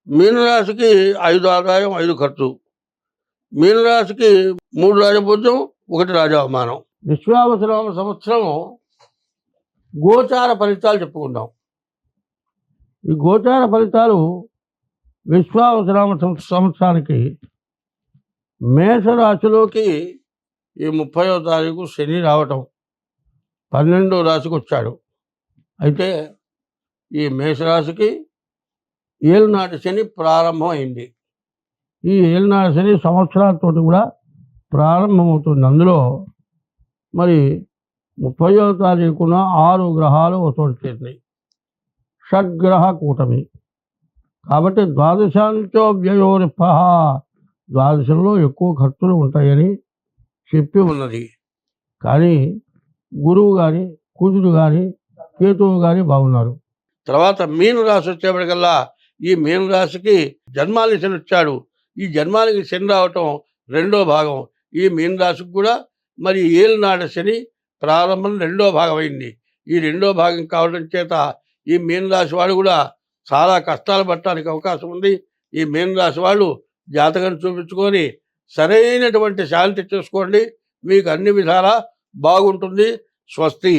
మీనరాశికి 5 ఆదాయం, 5 ఖర్చు. మీనరాశికి 3 రాజపూజ్యం, 1 రాజావమానం. విశ్వావసునామ సంవత్సరం గోచార ఫలితాలు చెప్పుకుందాం. ఈ గోచార ఫలితాలు విశ్వావసునామ సంవత్సరానికి మేషరాశిలోకి ఈ 30వ తారీఖు శని రావటం, 12వ రాశికి వచ్చాడు. అయితే ఈ మేషరాశికి ఏలునాటి శని ప్రారంభం అయింది. ఈ ఏలునాటి శని సంవత్సరాలతో కూడా ప్రారంభమవుతుంది. అందులో మరి 30వ తారీఖున 6 గ్రహాలు ఒకచోటు చేరినాయి. షడ్గ్రహ కూటమి కాబట్టి ద్వాదశాంతో వ్యయోరిప, ద్వాదశంలో ఎక్కువ ఖర్చులు ఉంటాయని చెప్పి ఉన్నది. కానీ గురువు కానీ, కుజుడు కానీ, కేతువు కానీ బాగున్నారు. తర్వాత మీనరాశి వచ్చేప్పటికల్లా ఈ మీనరాశికి జన్మాలి శని వచ్చాడు. ఈ జన్మానికి శని రావటం 2వ భాగం. ఈ మీనరాశికి కూడా మరి ఏలునాటి శని ప్రారంభం 2వ భాగం అయింది. ఈ 2వ భాగం కావడం చేత ఈ మీనరాశి వాళ్ళు కూడా చాలా కష్టాలు పడటానికి అవకాశం ఉంది. ఈ మీనరాశి వాళ్ళు జాతకం చూపించుకొని సరైనటువంటి శాంతి చేసుకోండి, మీకు అన్ని విధాలా బాగుంటుంది. స్వస్తి.